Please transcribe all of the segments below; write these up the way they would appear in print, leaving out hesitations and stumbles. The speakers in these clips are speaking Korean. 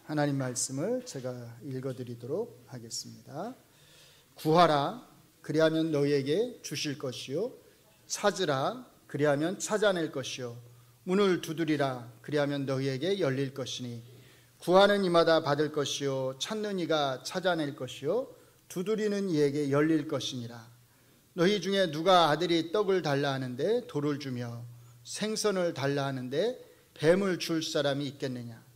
하나님 말씀을 제가 읽어드리도록 하겠습니다. 구하라, 그리하면 너희에게 주실 것이요, 찾으라, 그리하면 찾아낼 것이요, 문을 두드리라, 그리하면 너희에게 열릴 것이니 구하는 이마다 받을 것이요, 찾는 이가 찾아낼 것이요, 두드리는 이에게 열릴 것이니라. 너희 중에 누가 아들이 떡을 달라 하는데 돌을 주며 생선을 달라 하는데 뱀을 줄 사람이 있겠느냐?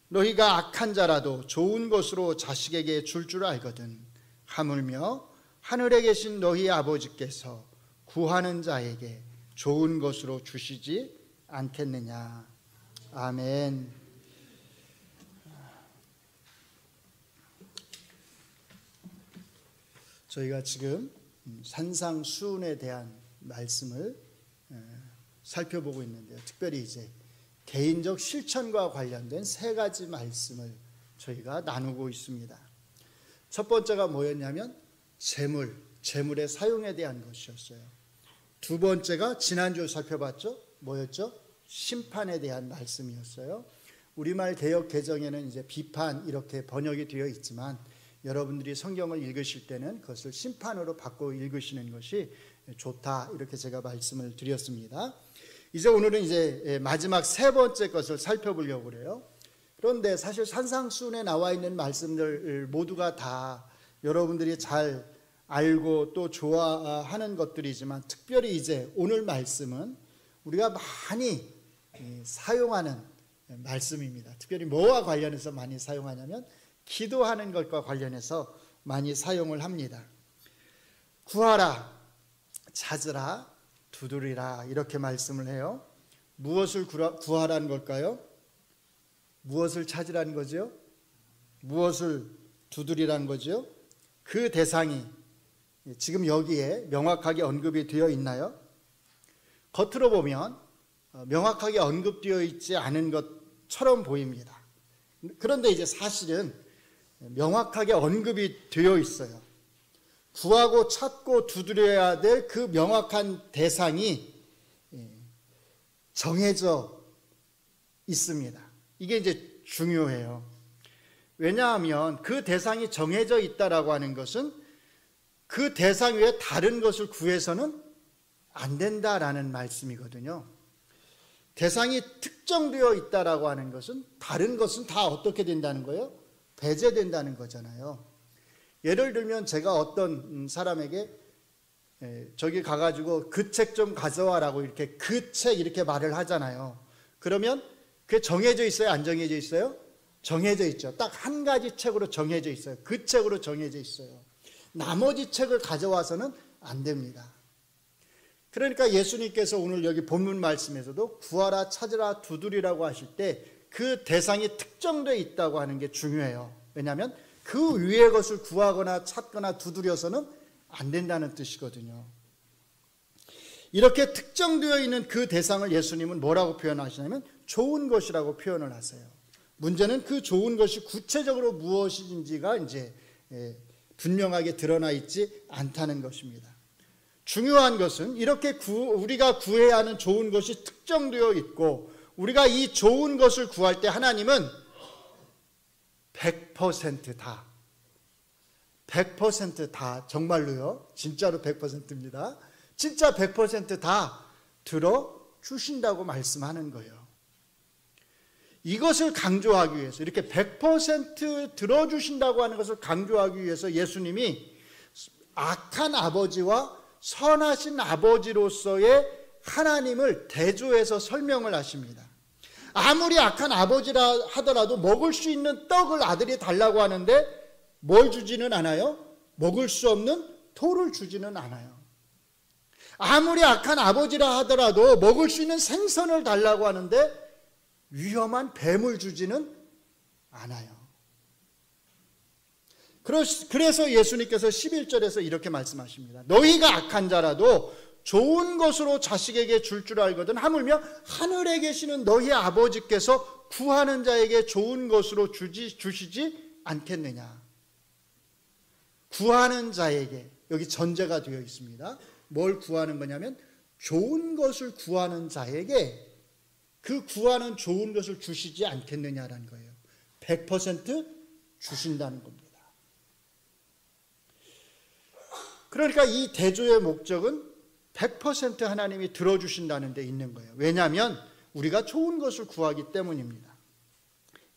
너희가 악한 자라도 좋은 것으로 자식에게 줄 알거든. 하물며 하늘에 계신 너희 아버지께서 구하는 자에게 좋은 것으로 주시지 않겠느냐? 아멘. 저희가 지금 산상수훈에 대한 말씀을 살펴보고 있는데요. 특별히 이제 개인적 실천과 관련된 세 가지 말씀을 저희가 나누고 있습니다. 첫 번째가 뭐였냐면 재물의 사용에 대한 것이었어요. 두 번째가 지난주 살펴봤죠? 뭐였죠? 심판에 대한 말씀이었어요. 우리말 개역 개정에는 이제 비판 이렇게 번역이 되어 있지만 여러분들이 성경을 읽으실 때는 그것을 심판으로 바꿔 읽으시는 것이 좋다, 이렇게 제가 말씀을 드렸습니다. 이제 오늘은 이제 마지막 세 번째 것을 살펴보려고 그래요. 그런데 사실 산상수훈에 나와 있는 말씀들 모두가 다 여러분들이 잘 알고 또 좋아하는 것들이지만 특별히 이제 오늘 말씀은 우리가 많이 사용하는 말씀입니다. 특별히 뭐와 관련해서 많이 사용하냐면 기도하는 것과 관련해서 많이 사용을 합니다. 구하라, 찾으라, 두드리라, 이렇게 말씀을 해요. 무엇을 구하라는 걸까요? 무엇을 찾으라는 거죠? 무엇을 두드리라는 거죠? 그 대상이 지금 여기에 명확하게 언급이 되어 있나요? 겉으로 보면 명확하게 언급되어 있지 않은 것처럼 보입니다. 그런데 이제 사실은 명확하게 언급이 되어 있어요. 구하고 찾고 두드려야 될 그 명확한 대상이 정해져 있습니다. 이게 이제 중요해요. 왜냐하면 그 대상이 정해져 있다라고 하는 것은 그 대상 외에 다른 것을 구해서는 안 된다라는 말씀이거든요. 대상이 특정되어 있다라고 하는 것은 다른 것은 다 어떻게 된다는 거예요? 배제된다는 거잖아요. 예를 들면 제가 어떤 사람에게 저기 가가지고 그 책 좀 가져와라고 이렇게 그 책 이렇게 말을 하잖아요. 그러면 그게 정해져 있어요? 안 정해져 있어요? 정해져 있죠. 딱 한 가지 책으로 정해져 있어요. 그 책으로 정해져 있어요. 나머지 책을 가져와서는 안 됩니다. 그러니까 예수님께서 오늘 여기 본문 말씀에서도 구하라, 찾으라, 두드리라고 하실 때 그 대상이 특정되어 있다고 하는 게 중요해요. 왜냐하면 그 위의 것을 구하거나 찾거나 두드려서는 안 된다는 뜻이거든요. 이렇게 특정되어 있는 그 대상을 예수님은 뭐라고 표현하시냐면 좋은 것이라고 표현을 하세요. 문제는 그 좋은 것이 구체적으로 무엇인지가 이제 분명하게 드러나 있지 않다는 것입니다. 중요한 것은 이렇게 우리가 구해야 하는 좋은 것이 특정되어 있고 우리가 이 좋은 것을 구할 때 하나님은 100% 다, 100% 다, 정말로요, 진짜로 100%입니다. 진짜 100% 다 들어주신다고 말씀하는 거예요. 이것을 강조하기 위해서, 이렇게 100% 들어주신다고 하는 것을 강조하기 위해서 예수님이 악한 아버지와 선하신 아버지로서의 하나님을 대조해서 설명을 하십니다. 아무리 악한 아버지라 하더라도 먹을 수 있는 떡을 아들이 달라고 하는데 뭘 주지는 않아요? 먹을 수 없는 돌을 주지는 않아요. 아무리 악한 아버지라 하더라도 먹을 수 있는 생선을 달라고 하는데 위험한 뱀을 주지는 않아요. 그래서 예수님께서 11절에서 이렇게 말씀하십니다. 너희가 악한 자라도 좋은 것으로 자식에게 줄 알거든. 하물며 하늘에 계시는 너희 아버지께서 구하는 자에게 좋은 것으로 주시지 않겠느냐. 구하는 자에게, 여기 전제가 되어 있습니다. 뭘 구하는 거냐면 좋은 것을 구하는 자에게 그 구하는 좋은 것을 주시지 않겠느냐라는 거예요. 100% 주신다는 겁니다. 그러니까 이 대조의 목적은 100% 하나님이 들어주신다는 데 있는 거예요. 왜냐하면 우리가 좋은 것을 구하기 때문입니다.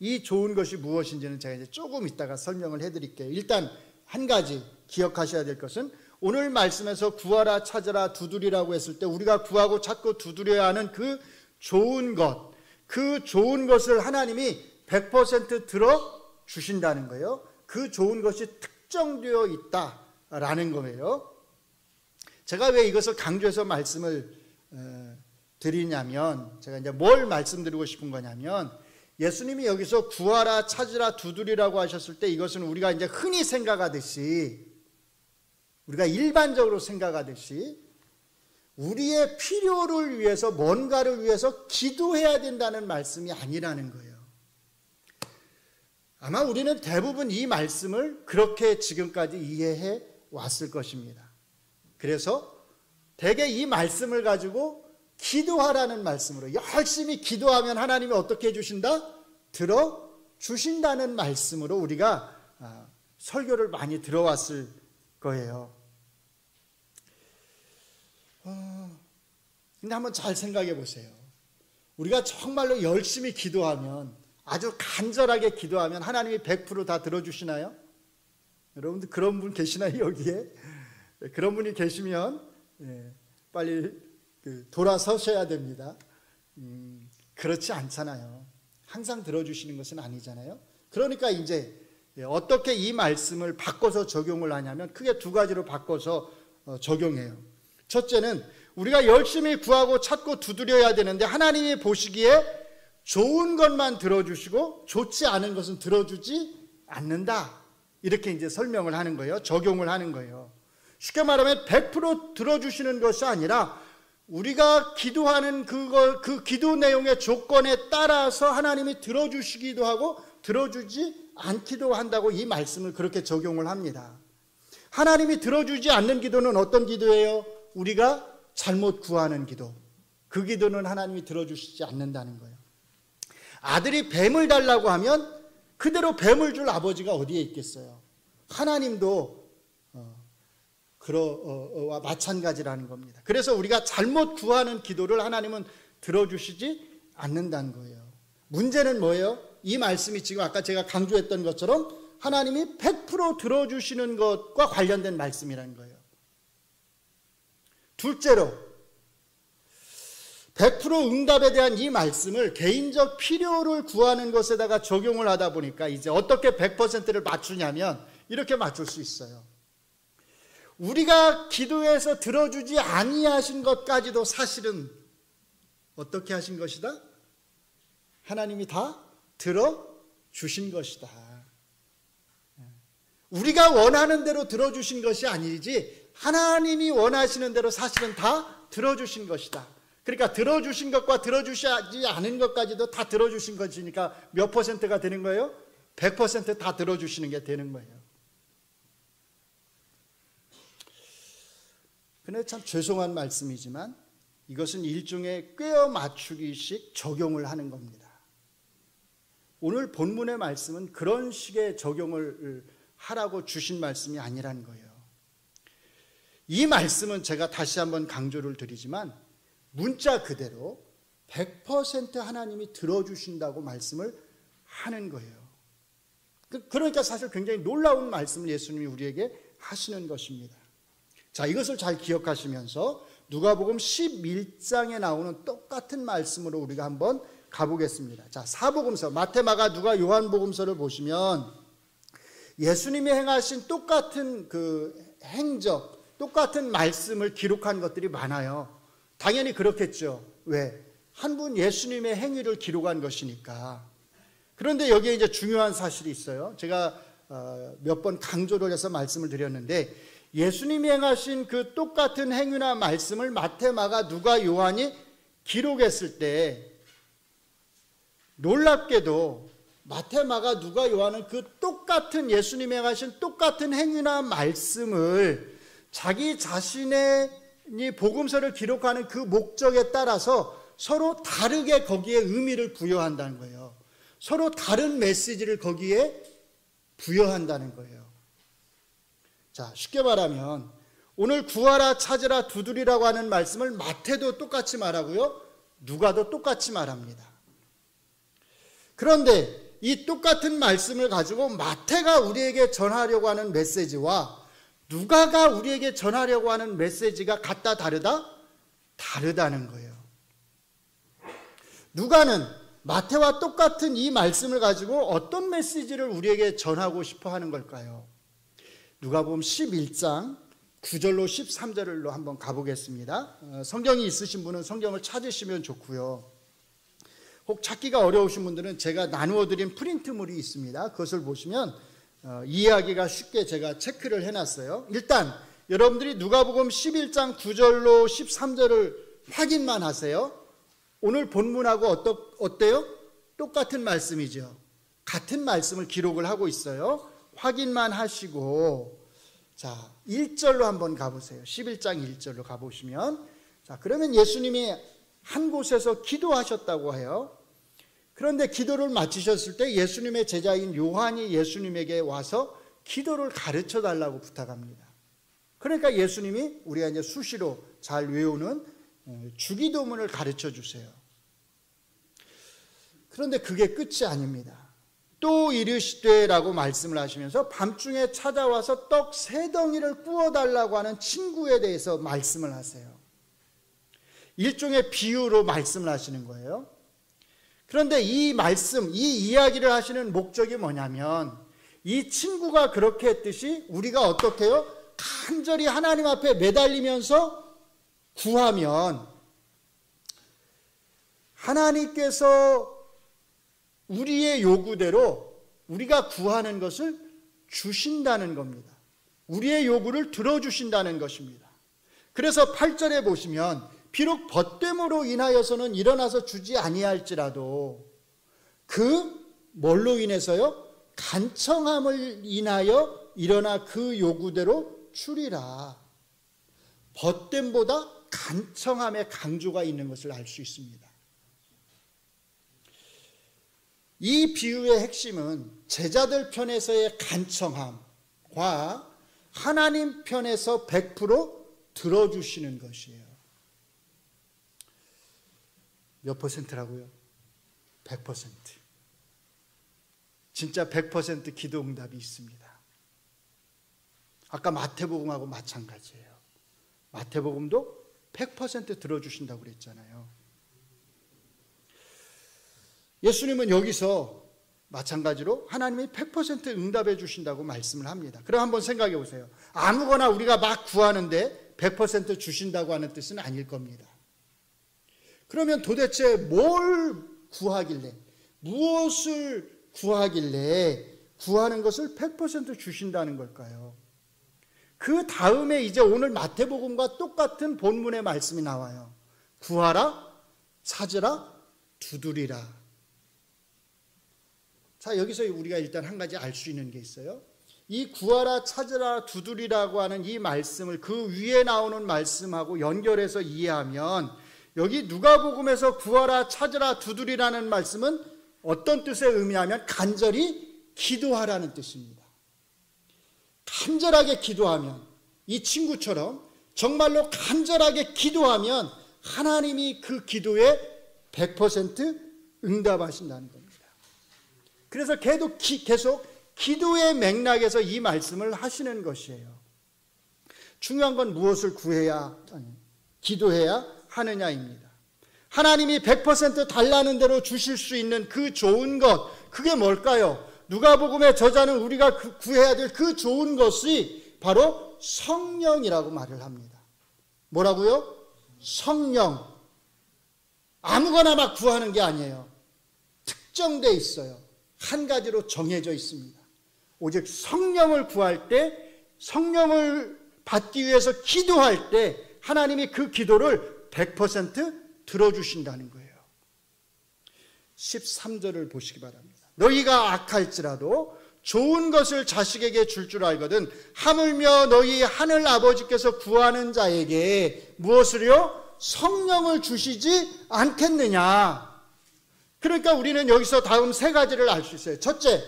이 좋은 것이 무엇인지는 제가 이제 조금 이따가 설명을 해드릴게요. 일단 한 가지 기억하셔야 될 것은 오늘 말씀에서 구하라 찾으라 두드리라고 했을 때 우리가 구하고 찾고 두드려야 하는 그 좋은 것, 그 좋은 것을 하나님이 100% 들어주신다는 거예요. 그 좋은 것이 특정되어 있다라는 거예요. 제가 왜 이것을 강조해서 말씀을 드리냐면, 제가 이제 뭘 말씀드리고 싶은 거냐면, 예수님이 여기서 구하라 찾으라 두드리라고 하셨을 때 이것은 우리가 이제 흔히 생각하듯이, 우리가 일반적으로 생각하듯이 우리의 필요를 위해서, 뭔가를 위해서 기도해야 된다는 말씀이 아니라는 거예요. 아마 우리는 대부분 이 말씀을 그렇게 지금까지 이해해 왔을 것입니다. 그래서 대개 이 말씀을 가지고 기도하라는 말씀으로, 열심히 기도하면 하나님이 어떻게 해주신다? 들어주신다는 말씀으로 우리가 설교를 많이 들어왔을 거예요. 근데 한번 잘 생각해 보세요. 우리가 정말로 열심히 기도하면, 아주 간절하게 기도하면 하나님이 100% 다 들어주시나요? 여러분들 그런 분 계시나요, 여기에? 그런 분이 계시면 빨리 돌아서셔야 됩니다. 그렇지 않잖아요. 항상 들어주시는 것은 아니잖아요. 그러니까 이제 어떻게 이 말씀을 바꿔서 적용을 하냐면 크게 두 가지로 바꿔서 적용해요. 첫째는 우리가 열심히 구하고 찾고 두드려야 되는데 하나님이 보시기에 좋은 것만 들어주시고 좋지 않은 것은 들어주지 않는다. 이렇게 이제 설명을 하는 거예요. 적용을 하는 거예요. 쉽게 말하면 100% 들어주시는 것이 아니라 우리가 기도하는 그 기도 내용의 조건에 따라서 하나님이 들어주시기도 하고 들어주지 않기도 한다고 이 말씀을 그렇게 적용을 합니다. 하나님이 들어주지 않는 기도는 어떤 기도예요? 우리가 잘못 구하는 기도. 그 기도는 하나님이 들어주시지 않는다는 거예요. 아들이 뱀을 달라고 하면 그대로 뱀을 줄 아버지가 어디에 있겠어요? 하나님도 그와 마찬가지라는 겁니다. 그래서 우리가 잘못 구하는 기도를 하나님은 들어주시지 않는다는 거예요. 문제는 뭐예요? 이 말씀이 지금 아까 제가 강조했던 것처럼 하나님이 100% 들어주시는 것과 관련된 말씀이라는 거예요. 둘째로 100% 응답에 대한 이 말씀을 개인적 필요를 구하는 것에다가 적용을 하다 보니까 이제 어떻게 100%를 맞추냐면 이렇게 맞출 수 있어요. 우리가 기도해서 들어주지 아니하신 것까지도 사실은 어떻게 하신 것이다? 하나님이 다 들어주신 것이다. 우리가 원하는 대로 들어주신 것이 아니지 하나님이 원하시는 대로 사실은 다 들어주신 것이다. 그러니까 들어주신 것과 들어주시지 않은 것까지도 다 들어주신 것이니까 몇 %가 되는 거예요? 100% 다 들어주시는 게 되는 거예요. 근데 참 죄송한 말씀이지만 이것은 일종의 꿰어 맞추기식 적용을 하는 겁니다. 오늘 본문의 말씀은 그런 식의 적용을 하라고 주신 말씀이 아니라는 거예요. 이 말씀은 제가 다시 한번 강조를 드리지만 문자 그대로 100% 하나님이 들어주신다고 말씀을 하는 거예요. 그러니까 사실 굉장히 놀라운 말씀을 예수님이 우리에게 하시는 것입니다. 자, 이것을 잘 기억하시면서 누가복음 11장에 나오는 똑같은 말씀으로 우리가 한번 가보겠습니다. 자, 사복음서 마태, 마가, 누가, 요한복음서를 보시면 예수님이 행하신 똑같은 그 행적, 똑같은 말씀을 기록한 것들이 많아요. 당연히 그렇겠죠. 왜? 한 분 예수님의 행위를 기록한 것이니까. 그런데 여기에 이제 중요한 사실이 있어요. 제가 몇 번 강조를 해서 말씀을 드렸는데 예수님이 행하신 그 똑같은 행위나 말씀을 마태, 마가, 누가, 요한이 기록했을 때 놀랍게도 마태, 마가, 누가, 요한은 그 똑같은 예수님이 행하신 똑같은 행위나 말씀을 자기 자신의 복음서를 기록하는 그 목적에 따라서 서로 다르게 거기에 의미를 부여한다는 거예요. 서로 다른 메시지를 거기에 부여한다는 거예요. 자, 쉽게 말하면 오늘 구하라, 찾으라, 두드리라고 하는 말씀을 마태도 똑같이 말하고요, 누가도 똑같이 말합니다. 그런데 이 똑같은 말씀을 가지고 마태가 우리에게 전하려고 하는 메시지와 누가가 우리에게 전하려고 하는 메시지가 같다 다르다? 다르다는 거예요. 누가는 마태와 똑같은 이 말씀을 가지고 어떤 메시지를 우리에게 전하고 싶어 하는 걸까요? 누가복음 11장 9절로 13절로 한번 가보겠습니다. 성경이 있으신 분은 성경을 찾으시면 좋고요. 혹 찾기가 어려우신 분들은 제가 나누어드린 프린트물이 있습니다. 그것을 보시면 이해하기가 쉽게 제가 체크를 해놨어요. 일단 여러분들이 누가복음 11장 9절로 13절을 확인만 하세요. 오늘 본문하고 어때요? 똑같은 말씀이죠. 같은 말씀을 기록을 하고 있어요. 확인만 하시고, 자, 1절로 한번 가보세요. 11장 1절로 가보시면, 자, 그러면 예수님이 한 곳에서 기도하셨다고 해요. 그런데 기도를 마치셨을 때 예수님의 제자인 요한이 예수님에게 와서 기도를 가르쳐 달라고 부탁합니다. 그러니까 예수님이 우리가 이제 수시로 잘 외우는 주기도문을 가르쳐 주세요. 그런데 그게 끝이 아닙니다. 또 이르시되라고 말씀을 하시면서 밤중에 찾아와서 떡 3덩이를 구워달라고 하는 친구에 대해서 말씀을 하세요. 일종의 비유로 말씀을 하시는 거예요. 그런데 이 말씀, 이 이야기를 하시는 목적이 뭐냐면, 이 친구가 그렇게 했듯이 우리가 어떻게 해요? 간절히 하나님 앞에 매달리면서 구하면 하나님께서 우리의 요구대로 우리가 구하는 것을 주신다는 겁니다. 우리의 요구를 들어주신다는 것입니다. 그래서 8절에 보시면 비록 벗됨으로 인하여서는 일어나서 주지 아니할지라도 그 뭘로 인해서요? 간청함을 인하여 일어나 그 요구대로 주리라. 벗됨보다 간청함의 강조가 있는 것을 알 수 있습니다. 이 비유의 핵심은 제자들 편에서의 간청함과 하나님 편에서 100% 들어주시는 것이에요. 몇 퍼센트라고요? 100%. 진짜 100% 기도 응답이 있습니다. 아까 마태복음하고 마찬가지예요. 마태복음도 100% 들어주신다고 그랬잖아요. 예수님은 여기서 마찬가지로 하나님이 100% 응답해 주신다고 말씀을 합니다. 그럼 한번 생각해 보세요. 아무거나 우리가 막 구하는데 100% 주신다고 하는 뜻은 아닐 겁니다. 그러면 도대체 뭘 구하길래, 무엇을 구하길래 구하는 것을 100% 주신다는 걸까요? 그 다음에 이제 오늘 마태복음과 똑같은 본문의 말씀이 나와요. 구하라, 찾으라, 두드리라. 자, 여기서 우리가 일단 한 가지 알 수 있는 게 있어요. 이 구하라, 찾으라, 두드리라고 하는 이 말씀을 그 위에 나오는 말씀하고 연결해서 이해하면, 여기 누가복음에서 구하라, 찾으라, 두드리라는 말씀은 어떤 뜻의 의미냐면 간절히 기도하라는 뜻입니다. 간절하게 기도하면, 이 친구처럼 정말로 간절하게 기도하면 하나님이 그 기도에 100% 응답하신다는 겁니다. 그래서 계속 기도의 맥락에서 이 말씀을 하시는 것이에요. 중요한 건 무엇을 기도해야 하느냐입니다. 하나님이 100% 달라는 대로 주실 수 있는 그 좋은 것, 그게 뭘까요? 누가복음의 저자는 우리가 구해야 될 그 좋은 것이 바로 성령이라고 말을 합니다. 뭐라고요? 성령. 아무거나 막 구하는 게 아니에요. 특정돼 있어요. 한 가지로 정해져 있습니다. 오직 성령을 구할 때, 성령을 받기 위해서 기도할 때 하나님이 그 기도를 100% 들어주신다는 거예요. 13절을 보시기 바랍니다. 너희가 악할지라도 좋은 것을 자식에게 줄 알거든 하물며 너희 하늘 아버지께서 구하는 자에게 무엇을요? 성령을 주시지 않겠느냐. 그러니까 우리는 여기서 다음 세 가지를 알 수 있어요. 첫째,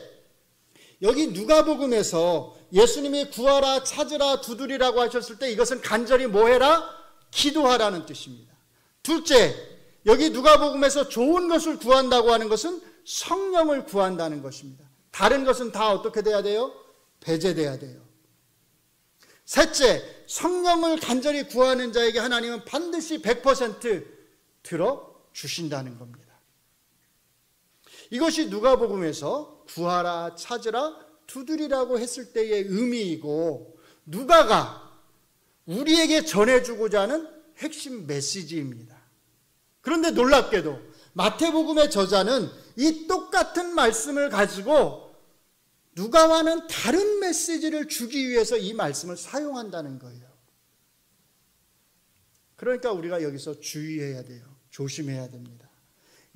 여기 누가복음에서 예수님이 구하라, 찾으라, 두드리라고 하셨을 때 이것은 간절히 뭐 해라? 기도하라는 뜻입니다. 둘째, 여기 누가복음에서 좋은 것을 구한다고 하는 것은 성령을 구한다는 것입니다. 다른 것은 다 어떻게 돼야 돼요? 배제돼야 돼요. 셋째, 성령을 간절히 구하는 자에게 하나님은 반드시 100% 들어주신다는 겁니다. 이것이 누가복음에서 구하라, 찾으라, 두드리라고 했을 때의 의미이고 누가가 우리에게 전해주고자 하는 핵심 메시지입니다. 그런데 놀랍게도 마태복음의 저자는 이 똑같은 말씀을 가지고 누가와는 다른 메시지를 주기 위해서 이 말씀을 사용한다는 거예요. 그러니까 우리가 여기서 주의해야 돼요. 조심해야 됩니다.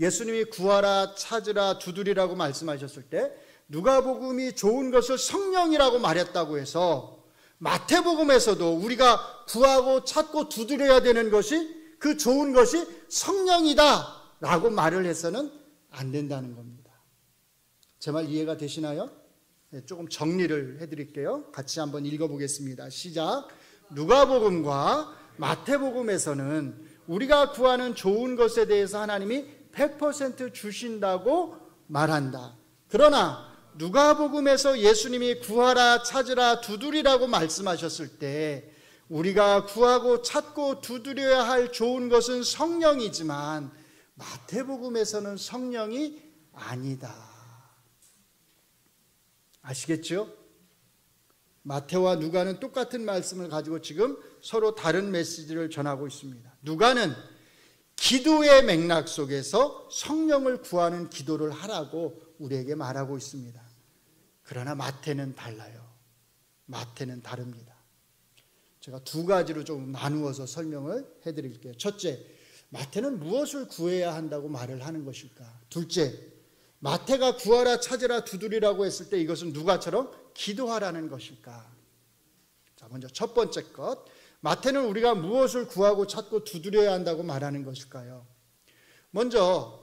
예수님이 구하라, 찾으라, 두드리라고 말씀하셨을 때 누가복음이 좋은 것을 성령이라고 말했다고 해서 마태복음에서도 우리가 구하고 찾고 두드려야 되는 것이 그 좋은 것이 성령이다 라고 말을 해서는 안 된다는 겁니다. 제 말 이해가 되시나요? 네, 조금 정리를 해드릴게요. 같이 한번 읽어보겠습니다. 시작. 누가복음과 마태복음에서는 우리가 구하는 좋은 것에 대해서 하나님이 100% 주신다고 말한다. 그러나 누가복음에서 예수님이 구하라, 찾으라, 두드리라고 말씀하셨을 때 우리가 구하고 찾고 두드려야 할 좋은 것은 성령이지만 마태복음에서는 성령이 아니다. 아시겠죠? 마태와 누가는 똑같은 말씀을 가지고 지금 서로 다른 메시지를 전하고 있습니다. 누가는 기도의 맥락 속에서 성령을 구하는 기도를 하라고 우리에게 말하고 있습니다. 그러나 마태는 달라요. 마태는 다릅니다. 제가 두 가지로 좀 나누어서 설명을 해드릴게요. 첫째, 마태는 무엇을 구해야 한다고 말을 하는 것일까? 둘째, 마태가 구하라, 찾으라, 두드리라고 했을 때 이것은 누가처럼 기도하라는 것일까? 자, 먼저 첫 번째 것, 마태는 우리가 무엇을 구하고 찾고 두드려야 한다고 말하는 것일까요? 먼저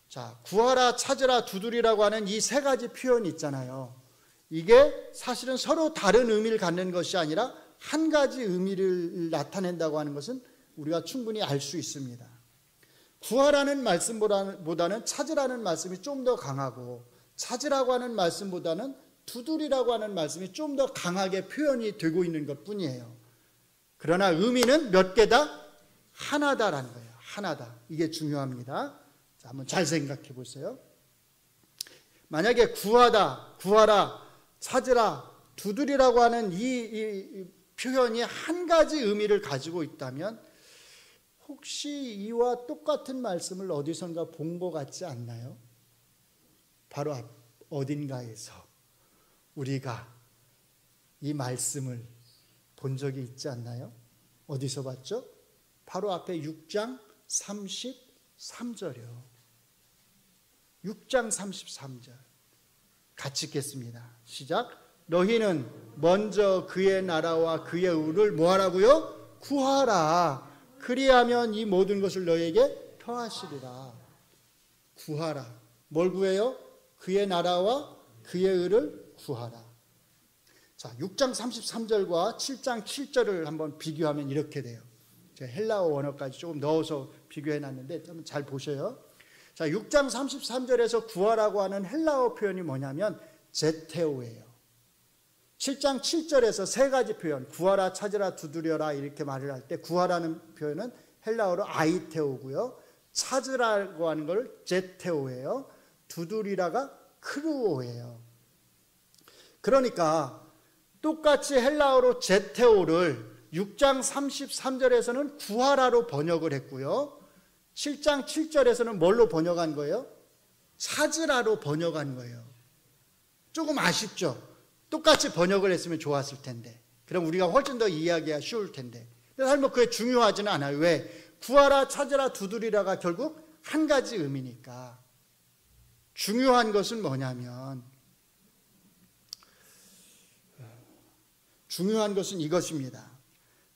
자, 구하라, 찾으라, 두드리라고 하는 이 세 가지 표현이 있잖아요. 이게 사실은 서로 다른 의미를 갖는 것이 아니라 한 가지 의미를 나타낸다고 하는 것은 우리가 충분히 알 수 있습니다. 구하라는 말씀보다는 찾으라는 말씀이 좀 더 강하고 찾으라고 하는 말씀보다는 두드리라고 하는 말씀이 좀 더 강하게 표현이 되고 있는 것뿐이에요. 그러나 의미는 몇 개다? 하나다라는 거예요. 하나다. 이게 중요합니다. 자, 한번 잘 생각해 보세요. 만약에 구하라, 찾으라, 두드리라고 하는 이 표현이 한 가지 의미를 가지고 있다면 혹시 이와 똑같은 말씀을 어디선가 본 것 같지 않나요? 바로 어딘가에서 우리가 이 말씀을 본 적이 있지 않나요? 어디서 봤죠? 바로 앞에 6장 33절이요. 6장 33절. 같이 읽겠습니다. 시작. 너희는 먼저 그의 나라와 그의 의를 뭐하라고요? 구하라. 그리하면 이 모든 것을 너희에게 더하시리라. 구하라. 뭘 구해요? 그의 나라와 그의 의를 구하라. 자, 6장 33절과 7장 7절을 한번 비교하면 이렇게 돼요. 제가 헬라어 원어까지 조금 넣어서 비교해 놨는데 한번 잘 보셔요. 자, 6장 33절에서 구하라고 하는 헬라어 표현이 뭐냐면 제테오예요. 7장 7절에서 세 가지 표현, 구하라, 찾으라, 두드려라 이렇게 말을 할 때 구하라는 표현은 헬라어로 아이테오고요. 찾으라고 하는 걸 제테오예요. 두드리라가 크루오예요. 그러니까 똑같이 헬라어로 제테오를 6장 33절에서는 구하라로 번역을 했고요. 7장 7절에서는 뭘로 번역한 거예요? 찾으라로 번역한 거예요. 조금 아쉽죠? 똑같이 번역을 했으면 좋았을 텐데. 그럼 우리가 훨씬 더 이해하기가 쉬울 텐데. 근데 사실 그게 중요하지는 않아요. 왜? 구하라, 찾으라, 두드리라가 결국 한 가지 의미니까. 중요한 것은 뭐냐면 중요한 것은 이것입니다.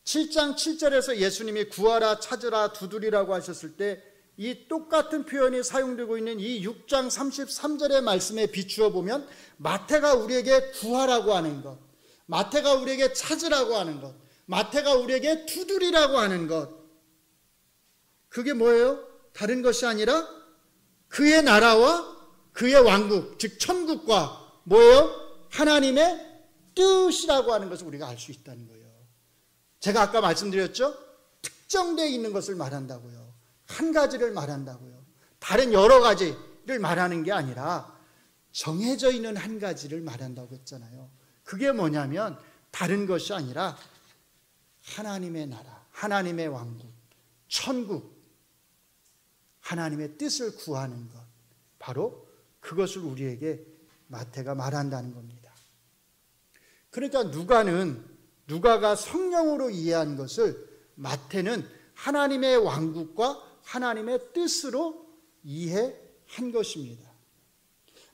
7장 7절에서 예수님이 구하라, 찾으라, 두드리라고 하셨을 때 이 똑같은 표현이 사용되고 있는 이 6장 33절의 말씀에 비추어 보면 마태가 우리에게 구하라고 하는 것, 마태가 우리에게 찾으라고 하는 것, 마태가 우리에게 두드리라고 하는 것, 그게 뭐예요? 다른 것이 아니라 그의 나라와 그의 왕국, 즉 천국과 뭐예요? 하나님의 뜻이라고 하는 것을 우리가 알 수 있다는 거예요. 제가 아까 말씀드렸죠? 특정되어 있는 것을 말한다고요. 한 가지를 말한다고요. 다른 여러 가지를 말하는 게 아니라 정해져 있는 한 가지를 말한다고 했잖아요. 그게 뭐냐면 다른 것이 아니라 하나님의 나라, 하나님의 왕국, 천국, 하나님의 뜻을 구하는 것, 바로 그것을 우리에게 마태가 말한다는 겁니다. 그러니까 누가가 성령으로 이해한 것을 마태는 하나님의 왕국과 하나님의 뜻으로 이해한 것입니다.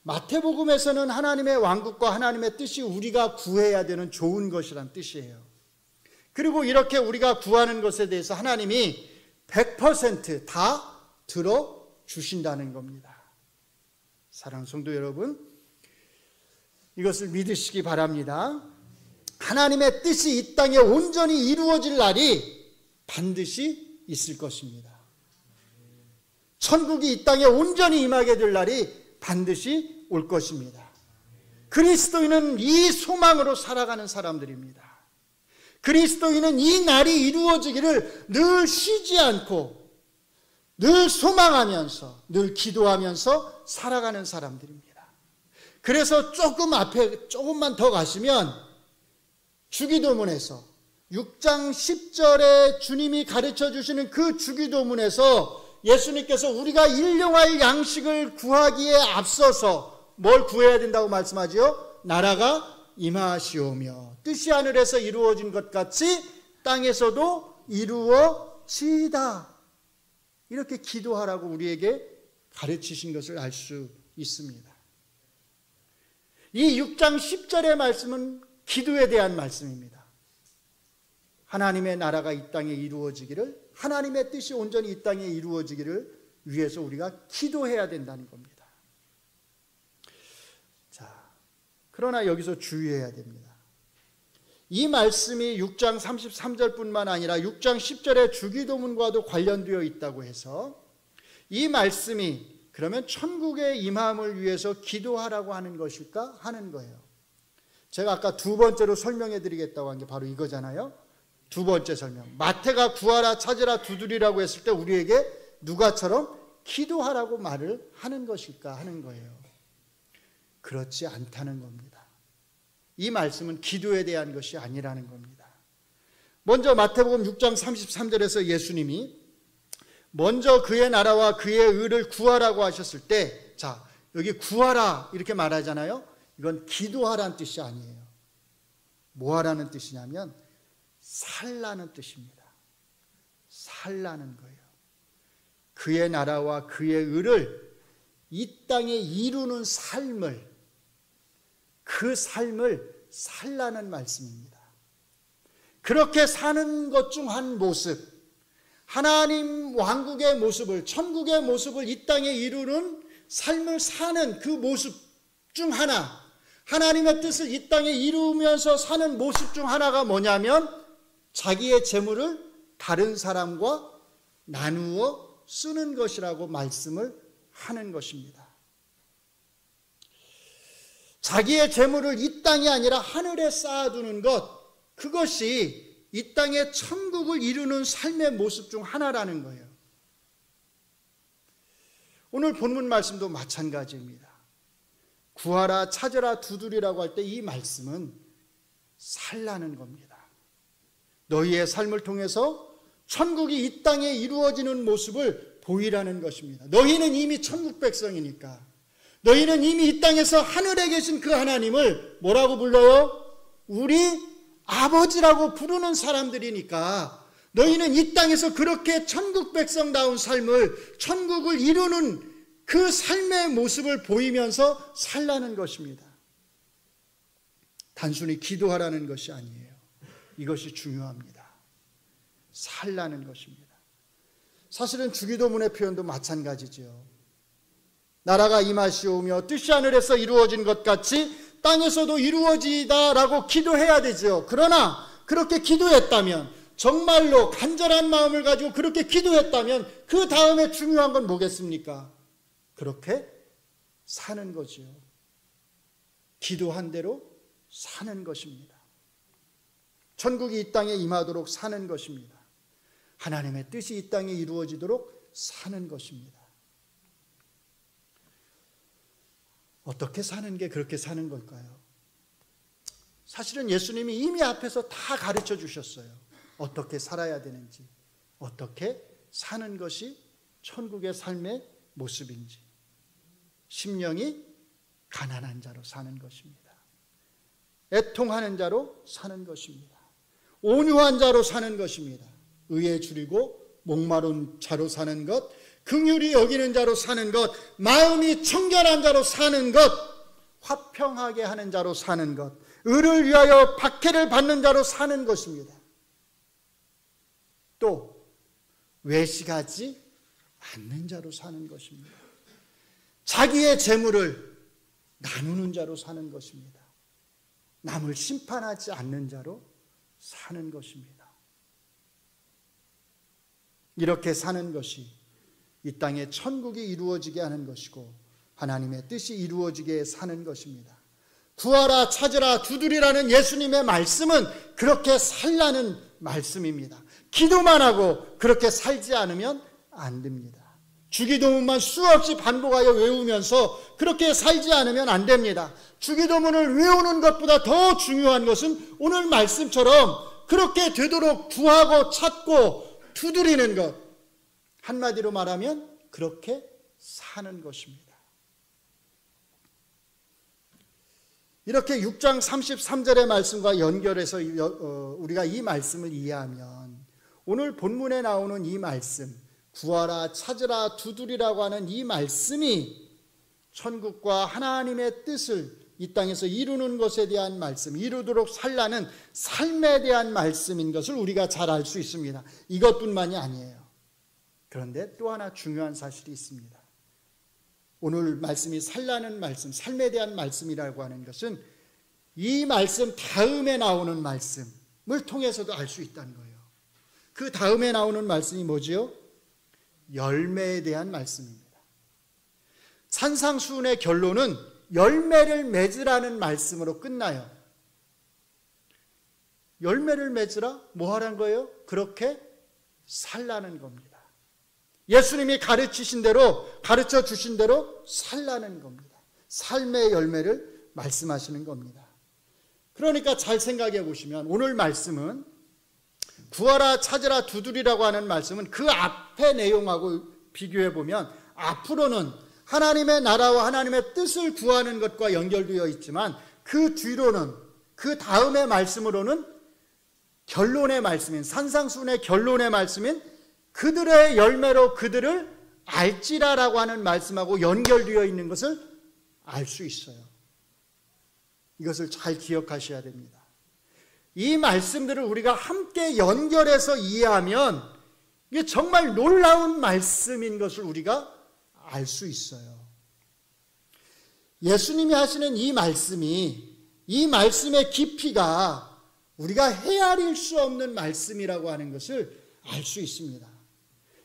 마태복음에서는 하나님의 왕국과 하나님의 뜻이 우리가 구해야 되는 좋은 것이란 뜻이에요. 그리고 이렇게 우리가 구하는 것에 대해서 하나님이 100% 다 들어주신다는 겁니다. 사랑하는 성도 여러분, 이것을 믿으시기 바랍니다. 하나님의 뜻이 이 땅에 온전히 이루어질 날이 반드시 있을 것입니다. 천국이 이 땅에 온전히 임하게 될 날이 반드시 올 것입니다. 그리스도인은 이 소망으로 살아가는 사람들입니다. 그리스도인은 이 날이 이루어지기를 늘 쉬지 않고 늘 소망하면서 늘 기도하면서 살아가는 사람들입니다. 그래서 조금만 더 가시면 주기도문에서 6장 10절에 주님이 가르쳐 주시는 그 주기도문에서 예수님께서 우리가 일용할 양식을 구하기에 앞서서 뭘 구해야 된다고 말씀하지요? 나라가 임하시오며 뜻이 하늘에서 이루어진 것 같이 땅에서도 이루어지이다. 이렇게 기도하라고 우리에게 가르치신 것을 알 수 있습니다. 이 6장 10절의 말씀은 기도에 대한 말씀입니다. 하나님의 나라가 이 땅에 이루어지기를, 하나님의 뜻이 온전히 이 땅에 이루어지기를 위해서 우리가 기도해야 된다는 겁니다. 자, 그러나 여기서 주의해야 됩니다. 이 말씀이 6장 33절뿐만 아니라 6장 10절의 주기도문과도 관련되어 있다고 해서 이 말씀이 그러면 천국의 임함을 위해서 기도하라고 하는 것일까 하는 거예요. 제가 아까 두 번째로 설명해 드리겠다고 한 게 바로 이거잖아요. 두 번째 설명. 마태가 구하라, 찾으라, 두드리라고 했을 때 우리에게 누가처럼 기도하라고 말을 하는 것일까 하는 거예요. 그렇지 않다는 겁니다. 이 말씀은 기도에 대한 것이 아니라는 겁니다. 먼저 마태복음 6장 33절에서 예수님이 먼저 그의 나라와 그의 의를 구하라고 하셨을 때, 자, 여기 구하라 이렇게 말하잖아요. 이건 기도하라는 뜻이 아니에요. 뭐 하라는 뜻이냐면 살라는 뜻입니다. 살라는 거예요. 그의 나라와 그의 의를 이 땅에 이루는 삶을, 그 삶을 살라는 말씀입니다. 그렇게 사는 것 중 한 모습, 하나님 왕국의 모습을, 천국의 모습을 이 땅에 이루는 삶을 사는 그 모습 중 하나, 하나님의 뜻을 이 땅에 이루면서 사는 모습 중 하나가 뭐냐면 자기의 재물을 다른 사람과 나누어 쓰는 것이라고 말씀을 하는 것입니다. 자기의 재물을 이 땅이 아니라 하늘에 쌓아두는 것, 그것이 이 땅의 천국을 이루는 삶의 모습 중 하나라는 거예요. 오늘 본문 말씀도 마찬가지입니다. 구하라, 찾으라, 두드리라고 할 때 이 말씀은 살라는 겁니다. 너희의 삶을 통해서 천국이 이 땅에 이루어지는 모습을 보이라는 것입니다. 너희는 이미 천국 백성이니까, 너희는 이미 이 땅에서 하늘에 계신 그 하나님을 뭐라고 불러요? 우리 아버지라고 부르는 사람들이니까 너희는 이 땅에서 그렇게 천국 백성다운 삶을, 천국을 이루는 그 삶의 모습을 보이면서 살라는 것입니다. 단순히 기도하라는 것이 아니에요. 이것이 중요합니다. 살라는 것입니다. 사실은 주기도문의 표현도 마찬가지죠. 나라가 임하시오며 뜻이 하늘에서 이루어진 것 같이 땅에서도 이루어지다라고 기도해야 되죠. 그러나 그렇게 기도했다면, 정말로 간절한 마음을 가지고 그렇게 기도했다면 그 다음에 중요한 건 뭐겠습니까? 그렇게 사는 거지요. 기도한 대로 사는 것입니다. 천국이 이 땅에 임하도록 사는 것입니다. 하나님의 뜻이 이 땅에 이루어지도록 사는 것입니다. 어떻게 사는 게 그렇게 사는 걸까요? 사실은 예수님이 이미 앞에서 다 가르쳐 주셨어요. 어떻게 살아야 되는지, 어떻게 사는 것이 천국의 삶의 모습인지. 심령이 가난한 자로 사는 것입니다. 애통하는 자로 사는 것입니다. 온유한 자로 사는 것입니다. 의에 줄이고 목마른 자로 사는 것, 긍휼히 여기는 자로 사는 것, 마음이 청결한 자로 사는 것, 화평하게 하는 자로 사는 것, 의를 위하여 박해를 받는 자로 사는 것입니다. 또 외식하지 않는 자로 사는 것입니다. 자기의 재물을 나누는 자로 사는 것입니다. 남을 심판하지 않는 자로 사는 것입니다. 이렇게 사는 것이 이 땅에 천국이 이루어지게 하는 것이고 하나님의 뜻이 이루어지게 사는 것입니다. 구하라 찾으라 두드리라는 예수님의 말씀은 그렇게 살라는 말씀입니다. 기도만 하고 그렇게 살지 않으면 안 됩니다. 주기도문만 수없이 반복하여 외우면서 그렇게 살지 않으면 안 됩니다. 주기도문을 외우는 것보다 더 중요한 것은 오늘 말씀처럼 그렇게 되도록 구하고 찾고 두드리는 것, 한마디로 말하면 그렇게 사는 것입니다. 이렇게 6장 33절의 말씀과 연결해서 우리가 이 말씀을 이해하면 오늘 본문에 나오는 이 말씀, 구하라 찾으라 두드리라고 하는 이 말씀이 천국과 하나님의 뜻을 이 땅에서 이루는 것에 대한 말씀, 이루도록 살라는 삶에 대한 말씀인 것을 우리가 잘 알 수 있습니다. 이것뿐만이 아니에요. 그런데 또 하나 중요한 사실이 있습니다. 오늘 말씀이 살라는 말씀, 삶에 대한 말씀이라고 하는 것은 이 말씀 다음에 나오는 말씀을 통해서도 알 수 있다는 거예요. 그 다음에 나오는 말씀이 뭐지요? 열매에 대한 말씀입니다. 산상수훈의 결론은 열매를 맺으라는 말씀으로 끝나요. 열매를 맺으라? 뭐 하라는 거예요? 그렇게 살라는 겁니다. 예수님이 가르치신 대로, 가르쳐 주신 대로 살라는 겁니다. 삶의 열매를 말씀하시는 겁니다. 그러니까 잘 생각해 보시면 오늘 말씀은 구하라 찾으라 두드리라고 하는 말씀은 그 앞의 내용하고 비교해 보면 앞으로는 하나님의 나라와 하나님의 뜻을 구하는 것과 연결되어 있지만 그 뒤로는, 그 다음의 말씀으로는 결론의 말씀인, 산상수훈의 결론의 말씀인 그들의 열매로 그들을 알지라라고 하는 말씀하고 연결되어 있는 것을 알 수 있어요. 이것을 잘 기억하셔야 됩니다. 이 말씀들을 우리가 함께 연결해서 이해하면 이게 정말 놀라운 말씀인 것을 우리가 알 수 있어요. 예수님이 하시는 이 말씀이, 이 말씀의 깊이가 우리가 헤아릴 수 없는 말씀이라고 하는 것을 알 수 있습니다.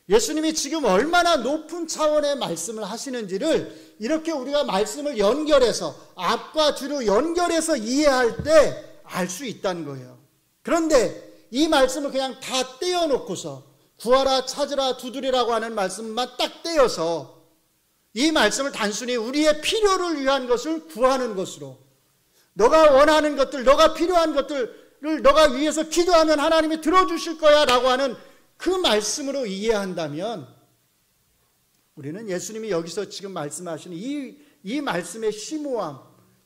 예수님이 지금 얼마나 높은 차원의 말씀을 하시는지를 이렇게 우리가 말씀을 연결해서 앞과 뒤로 연결해서 이해할 때 알 수 있다는 거예요. 그런데 이 말씀을 그냥 다 떼어놓고서 구하라 찾으라 두드리라고 하는 말씀만 딱 떼어서 이 말씀을 단순히 우리의 필요를 위한 것을 구하는 것으로, 너가 원하는 것들, 너가 필요한 것들을 너가 위해서 기도하면 하나님이 들어주실 거야 라고 하는 그 말씀으로 이해한다면 우리는 예수님이 여기서 지금 말씀하시는 이 말씀의 심오함,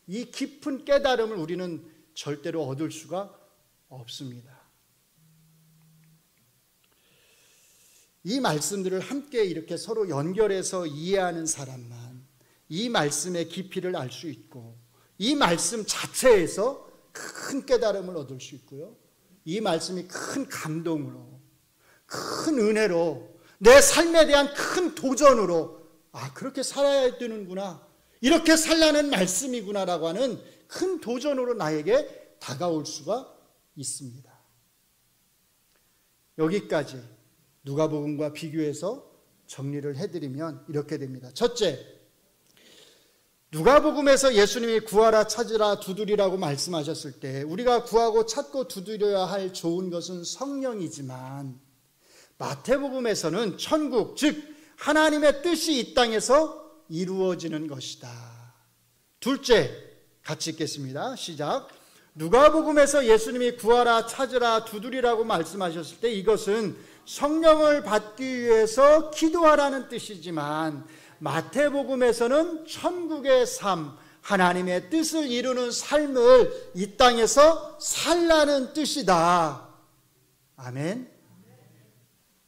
이 깊은 깨달음을 우리는 절대로 얻을 수가 없습니다. 이 말씀들을 함께 이렇게 서로 연결해서 이해하는 사람만 이 말씀의 깊이를 알 수 있고 이 말씀 자체에서 큰 깨달음을 얻을 수 있고요. 이 말씀이 큰 감동으로, 큰 은혜로 내 삶에 대한 큰 도전으로 그렇게 살아야 되는구나, 이렇게 살라는 말씀이구나라고 하는 큰 도전으로 나에게 다가올 수가 있습니다. 여기까지 누가복음과 비교해서 정리를 해드리면 이렇게 됩니다. 첫째, 누가복음에서 예수님이 구하라, 찾으라, 두드리라고 말씀하셨을 때 우리가 구하고 찾고 두드려야 할 좋은 것은 성령이지만, 마태복음에서는 천국, 즉 하나님의 뜻이 이 땅에서 이루어지는 것이다. 둘째, 같이 읽겠습니다. 시작. 누가복음에서 예수님이 구하라, 찾으라, 두드리라고 말씀하셨을 때 이것은 성령을 받기 위해서 기도하라는 뜻이지만, 마태복음에서는 천국의 삶, 하나님의 뜻을 이루는 삶을 이 땅에서 살라는 뜻이다. 아멘.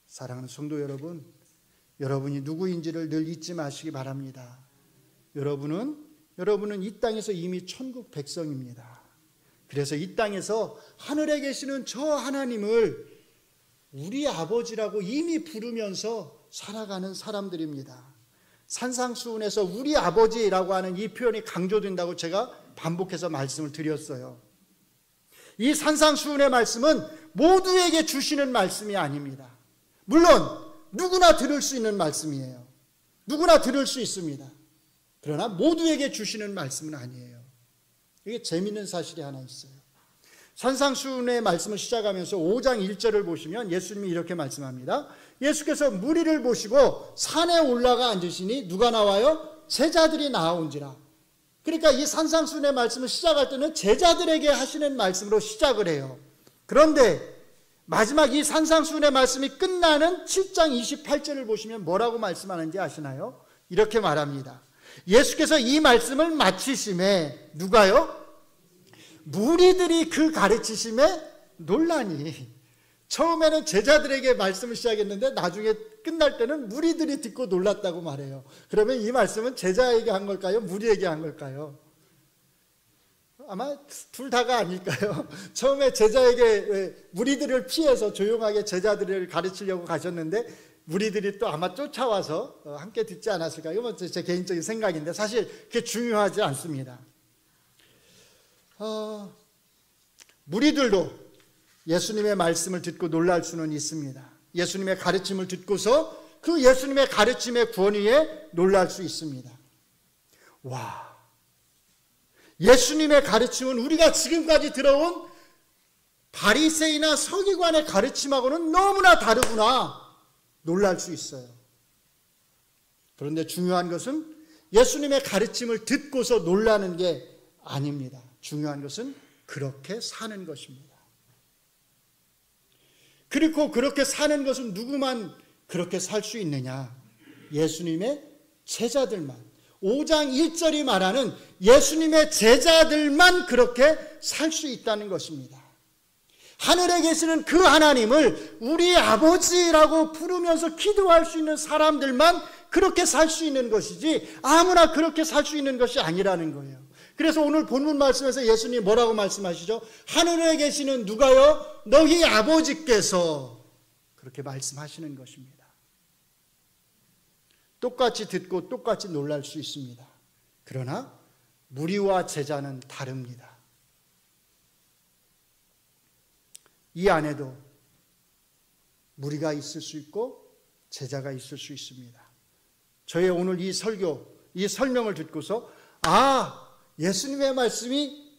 사랑하는 성도 여러분, 여러분이 누구인지를 늘 잊지 마시기 바랍니다. 여러분은 이 땅에서 이미 천국 백성입니다. 그래서 이 땅에서 하늘에 계시는 저 하나님을 우리 아버지라고 이미 부르면서 살아가는 사람들입니다. 산상수훈에서 우리 아버지라고 하는 이 표현이 강조된다고 제가 반복해서 말씀을 드렸어요. 이 산상수훈의 말씀은 모두에게 주시는 말씀이 아닙니다. 물론 누구나 들을 수 있는 말씀이에요. 누구나 들을 수 있습니다. 그러나 모두에게 주시는 말씀은 아니에요. 이게 재미있는 사실이 하나 있어요. 산상수훈의 말씀을 시작하면서 5장 1절을 보시면 예수님이 이렇게 말씀합니다. 예수께서 무리를 보시고 산에 올라가 앉으시니 누가 나와요? 제자들이 나아온지라. 그러니까 이 산상수훈의 말씀을 시작할 때는 제자들에게 하시는 말씀으로 시작을 해요. 그런데 마지막 이 산상수훈의 말씀이 끝나는 7장 28절을 보시면 뭐라고 말씀하는지 아시나요? 이렇게 말합니다. 예수께서 이 말씀을 마치심에 누가요? 무리들이 그 가르치심에 놀라니. 처음에는 제자들에게 말씀을 시작했는데 나중에 끝날 때는 무리들이 듣고 놀랐다고 말해요. 그러면 이 말씀은 제자에게 한 걸까요? 무리에게 한 걸까요? 아마 둘 다가 아닐까요? 처음에 제자에게 무리들을 피해서 조용하게 제자들을 가르치려고 가셨는데 무리들이 또 아마 쫓아와서 함께 듣지 않았을까요? 이건 제 개인적인 생각인데 사실 그게 중요하지 않습니다. 무리들도 예수님의 말씀을 듣고 놀랄 수는 있습니다. 예수님의 가르침을 듣고서 그 예수님의 가르침의 권위에 놀랄 수 있습니다. 와, 예수님의 가르침은 우리가 지금까지 들어온 바리새이나 서기관의 가르침하고는 너무나 다르구나 놀랄 수 있어요. 그런데 중요한 것은 예수님의 가르침을 듣고서 놀라는 게 아닙니다. 중요한 것은 그렇게 사는 것입니다. 그리고 그렇게 사는 것은 누구만 그렇게 살 수 있느냐? 예수님의 제자들만. 5장 1절이 말하는 예수님의 제자들만 그렇게 살 수 있다는 것입니다. 하늘에 계시는 그 하나님을 우리 아버지라고 부르면서 기도할 수 있는 사람들만 그렇게 살 수 있는 것이지 아무나 그렇게 살 수 있는 것이 아니라는 거예요. 그래서 오늘 본문 말씀에서 예수님이 뭐라고 말씀하시죠? 하늘에 계시는 누가요? 너희 아버지께서 그렇게 말씀하시는 것입니다. 똑같이 듣고 똑같이 놀랄 수 있습니다. 그러나 무리와 제자는 다릅니다. 이 안에도 무리가 있을 수 있고 제자가 있을 수 있습니다. 저의 오늘 이 설교, 이 설명을 듣고서 예수님의 말씀이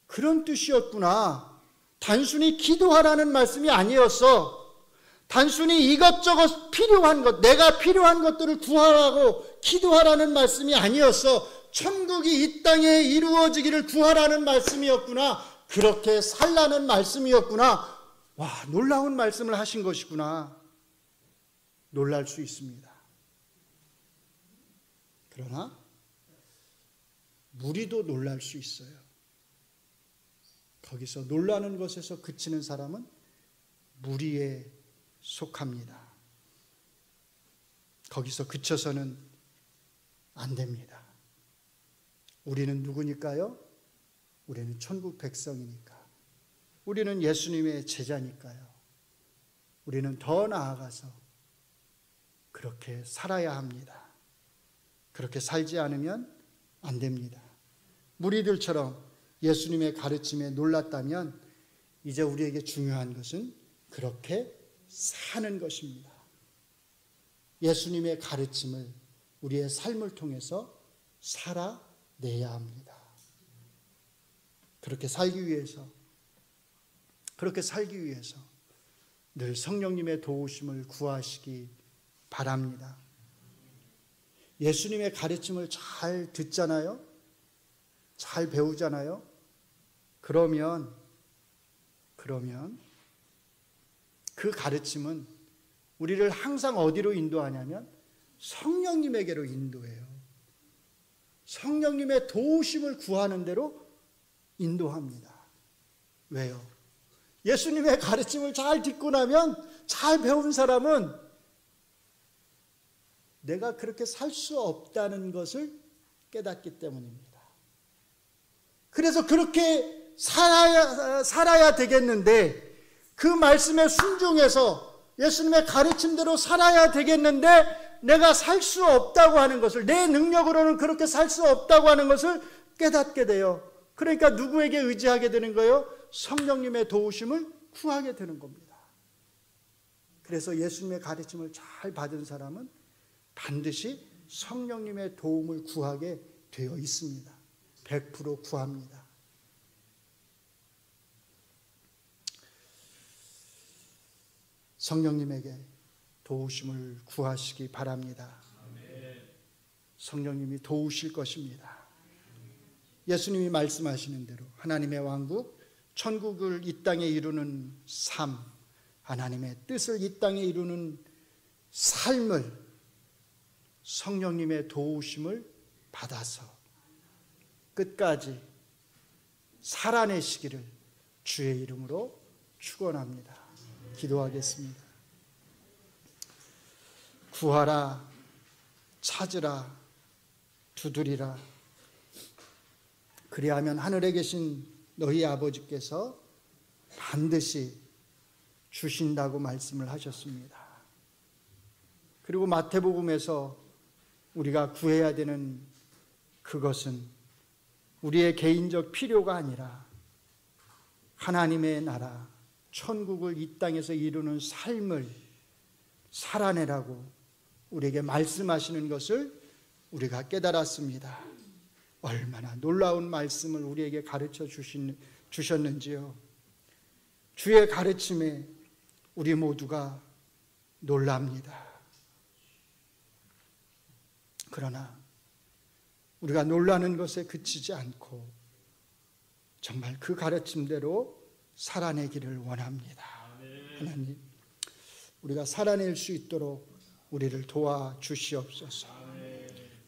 그런 뜻이었구나. 단순히 기도하라는 말씀이 아니었어. 단순히 이것저것 필요한 것, 내가 필요한 것들을 구하라고 기도하라는 말씀이 아니었어. 천국이 이 땅에 이루어지기를 구하라는 말씀이었구나. 그렇게 살라는 말씀이었구나. 와, 놀라운 말씀을 하신 것이구나. 놀랄 수 있습니다. 그러나 무리도 놀랄 수 있어요. 거기서 놀라는 것에서 그치는 사람은 무리에 속합니다. 거기서 그쳐서는 안 됩니다. 우리는 누구니까요? 우리는 천국 백성이니까. 우리는 예수님의 제자니까요. 우리는 더 나아가서 그렇게 살아야 합니다. 그렇게 살지 않으면 안 됩니다. 무리들처럼 예수님의 가르침에 놀랐다면 이제 우리에게 중요한 것은 그렇게 사는 것입니다. 예수님의 가르침을 우리의 삶을 통해서 살아내야 합니다. 그렇게 살기 위해서 늘 성령님의 도우심을 구하시기 바랍니다. 예수님의 가르침을 잘 듣잖아요. 잘 배우잖아요. 그러면 그 가르침은 우리를 항상 어디로 인도하냐면 성령님에게로 인도해요. 성령님의 도우심을 구하는 대로 인도합니다. 왜요? 예수님의 가르침을 잘 듣고 나면, 잘 배운 사람은 내가 그렇게 살 수 없다는 것을 깨닫기 때문입니다. 그래서 그렇게 살아야 되겠는데, 그 말씀에 순종해서 예수님의 가르침대로 살아야 되겠는데 내가 살 수 없다고 하는 것을, 내 능력으로는 그렇게 살 수 없다고 하는 것을 깨닫게 돼요. 그러니까 누구에게 의지하게 되는 거예요? 성령님의 도우심을 구하게 되는 겁니다. 그래서 예수님의 가르침을 잘 받은 사람은 반드시 성령님의 도움을 구하게 되어 있습니다. 100% 구합니다. 성령님에게 도우심을 구하시기 바랍니다. 성령님이 도우실 것입니다. 예수님이 말씀하시는 대로 하나님의 왕국, 천국을 이 땅에 이루는 삶, 하나님의 뜻을 이 땅에 이루는 삶을 성령님의 도우심을 받아서 끝까지 살아내시기를 주의 이름으로 축원합니다. 기도하겠습니다. 구하라, 찾으라, 두드리라. 그리하면 하늘에 계신 너희 아버지께서 반드시 주신다고 말씀을 하셨습니다. 그리고 마태복음에서 우리가 구해야 되는 그것은 우리의 개인적 필요가 아니라 하나님의 나라, 천국을 이 땅에서 이루는 삶을 살아내라고 우리에게 말씀하시는 것을 우리가 깨달았습니다. 얼마나 놀라운 말씀을 우리에게 가르쳐 주셨는지요. 주의 가르침에 우리 모두가 놀랍니다. 그러나 우리가 놀라는 것에 그치지 않고 정말 그 가르침대로 살아내기를 원합니다. 하나님, 우리가 살아낼 수 있도록 우리를 도와주시옵소서.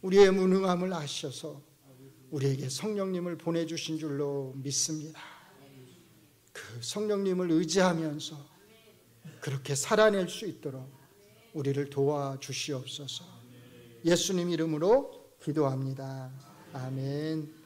우리의 무능함을 아셔서 우리에게 성령님을 보내주신 줄로 믿습니다. 그 성령님을 의지하면서 그렇게 살아낼 수 있도록 우리를 도와주시옵소서. 예수님 이름으로 기도합니다. 아멘.